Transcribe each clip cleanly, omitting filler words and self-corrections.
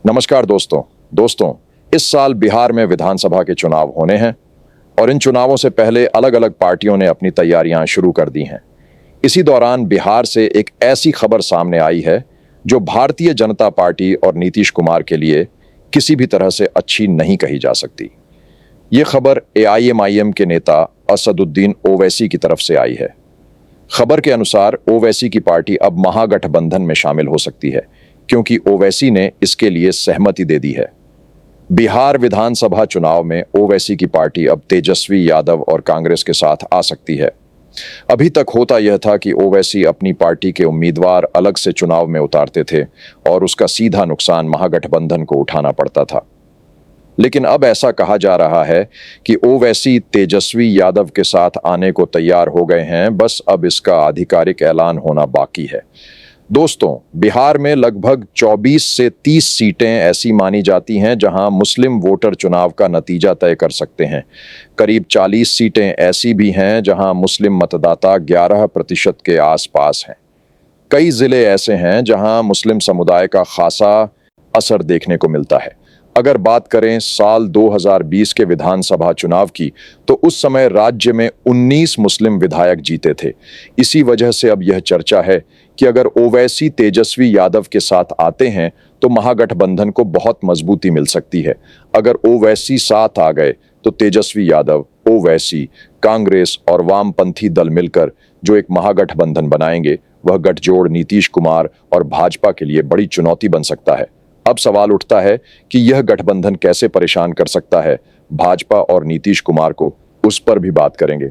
नमस्कार दोस्तों, इस साल बिहार में विधानसभा के चुनाव होने हैं और इन चुनावों से पहले अलग अलग पार्टियों ने अपनी तैयारियां शुरू कर दी हैं। इसी दौरान बिहार से एक ऐसी खबर सामने आई है जो भारतीय जनता पार्टी और नीतीश कुमार के लिए किसी भी तरह से अच्छी नहीं कही जा सकती। ये खबर एआईएमआईएम के नेता असदुद्दीन ओवैसी की तरफ से आई है। खबर के अनुसार ओवैसी की पार्टी अब महागठबंधन में शामिल हो सकती है क्योंकि ओवैसी ने इसके लिए सहमति दे दी है। बिहार विधानसभा चुनाव में ओवैसी की पार्टी अब तेजस्वी यादव और कांग्रेस के साथ आ सकती है। अभी तक होता यह था कि ओवैसी अपनी पार्टी के उम्मीदवार अलग से चुनाव में उतारते थे और उसका सीधा नुकसान महागठबंधन को उठाना पड़ता था। लेकिन अब ऐसा कहा जा रहा है कि ओवैसी तेजस्वी यादव के साथ आने को तैयार हो गए हैं, बस अब इसका आधिकारिक ऐलान होना बाकी है। दोस्तों, बिहार में लगभग 24 से 30 सीटें ऐसी मानी जाती हैं जहां मुस्लिम वोटर चुनाव का नतीजा तय कर सकते हैं। करीब 40 सीटें ऐसी भी हैं जहां मुस्लिम मतदाता 11% के आसपास हैं। कई जिले ऐसे हैं जहां मुस्लिम समुदाय का खासा असर देखने को मिलता है। अगर बात करें साल 2020 के विधानसभा चुनाव की, तो उस समय राज्य में 19 मुस्लिम विधायक जीते थे। इसी वजह से अब यह चर्चा है कि अगर ओवैसी तेजस्वी यादव के साथ आते हैं तो महागठबंधन को बहुत मजबूती मिल सकती है। अगर ओवैसी साथ आ गए तो तेजस्वी यादव, ओवैसी, कांग्रेस और वामपंथी दल मिलकर जो एक महागठबंधन बनाएंगे, वह गठजोड़ नीतीश कुमार और भाजपा के लिए बड़ी चुनौती बन सकता है। अब सवाल उठता है कि यह गठबंधन कैसे परेशान कर सकता है भाजपा और नीतीश कुमार को, उस पर भी बात करेंगे।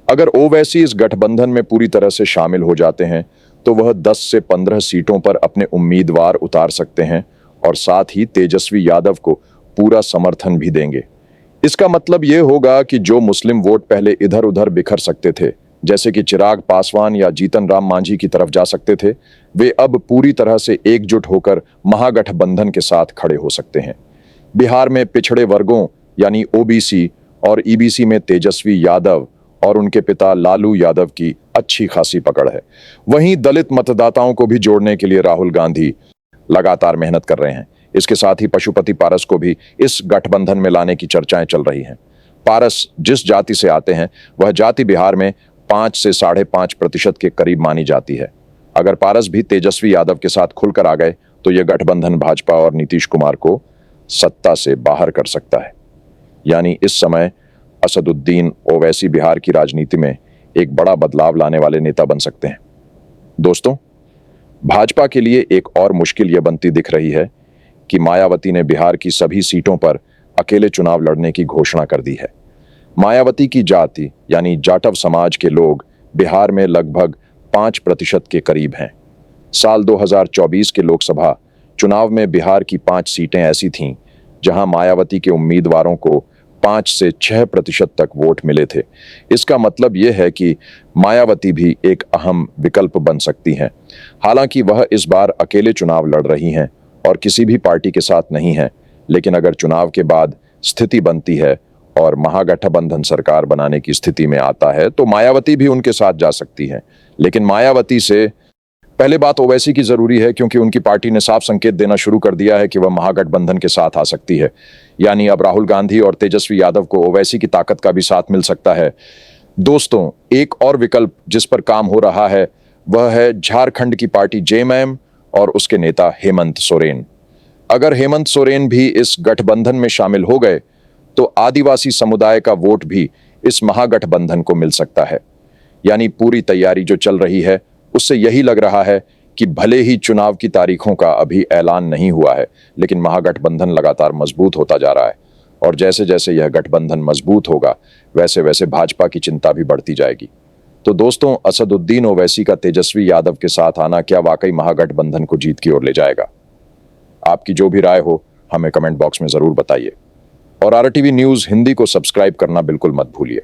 अगर ओवैसी इस गठबंधन में पूरी तरह से शामिल हो जाते हैं तो वह 10 से 15 सीटों पर अपने उम्मीदवार उतार सकते हैं और साथ ही तेजस्वी यादव को पूरा समर्थन भी देंगे। इसका मतलब यह होगा कि जो मुस्लिम वोट पहले इधर उधर बिखर सकते थे, जैसे कि चिराग पासवान या जीतन राम मांझी की तरफ जा सकते थे, वे अब पूरी तरह से एकजुट होकर महागठबंधन के साथ खड़े हो सकते हैं। बिहार में पिछड़े वर्गों यानी ओबीसी और ईबीसी में तेजस्वी यादव और उनके पिता लालू यादव की अच्छी खासी पकड़ है। वहीं दलित मतदाताओं को भी जोड़ने के लिए राहुल गांधी लगातार मेहनत कर रहे हैं। इसके साथ ही पशुपति पारस को भी इस गठबंधन में लाने की चर्चाएं चल रही हैं। पारस जिस जाति से आते हैं, वह जाति बिहार में 5 से 5.5% के करीब मानी जाती है। अगर पारस भी तेजस्वी यादव के साथ खुलकर आ गए तो यह गठबंधन भाजपा और नीतीश कुमार को सत्ता से बाहर कर सकता है। यानी इस समय असदुद्दीन ओवैसी बिहार की राजनीति में एक बड़ा बदलाव लाने वाले नेता बन सकते हैं। दोस्तों, भाजपा के लिए एक और मुश्किल यह बनती दिख रही है कि मायावती ने बिहार की सभी सीटों पर अकेले चुनाव लड़ने की घोषणा कर दी है। मायावती की जाति यानी जाटव समाज के लोग बिहार में लगभग 5% के करीब हैं। साल 2024 के लोकसभा चुनाव में बिहार की 5 सीटें ऐसी थीं जहां मायावती के उम्मीदवारों को 5 से 6% तक वोट मिले थे। इसका मतलब यह है कि मायावती भी एक अहम विकल्प बन सकती हैं। हालांकि वह इस बार अकेले चुनाव लड़ रही हैं और किसी भी पार्टी के साथ नहीं हैं, लेकिन अगर चुनाव के बाद स्थिति बनती है और महागठबंधन सरकार बनाने की स्थिति में आता है तो मायावती भी उनके साथ जा सकती है। लेकिन मायावती से पहले बात ओवैसी की जरूरी है, क्योंकि उनकी पार्टी ने साफ संकेत देना शुरू कर दिया है कि वह महागठबंधन के साथ आ सकती है। यानी अब राहुल गांधी और तेजस्वी यादव को ओवैसी की ताकत का भी साथ मिल सकता है। दोस्तों, एक और विकल्प जिस पर काम हो रहा है वह है झारखंड की पार्टी जेएमएम और उसके नेता हेमंत सोरेन। अगर हेमंत सोरेन भी इस गठबंधन में शामिल हो गए तो आदिवासी समुदाय का वोट भी इस महागठबंधन को मिल सकता है। यानी पूरी तैयारी जो चल रही है उससे यही लग रहा है कि भले ही चुनाव की तारीखों का अभी ऐलान नहीं हुआ है, लेकिन महागठबंधन लगातार मजबूत होता जा रहा है और जैसे जैसे यह गठबंधन मजबूत होगा वैसे वैसे भाजपा की चिंता भी बढ़ती जाएगी। तो दोस्तों, असदुद्दीन ओवैसी का तेजस्वी यादव के साथ आना क्या वाकई महागठबंधन को जीत की ओर ले जाएगा? आपकी जो भी राय हो हमें कमेंट बॉक्स में जरूर बताइए और आरटीवी न्यूज हिंदी को सब्सक्राइब करना बिल्कुल मत भूलिए।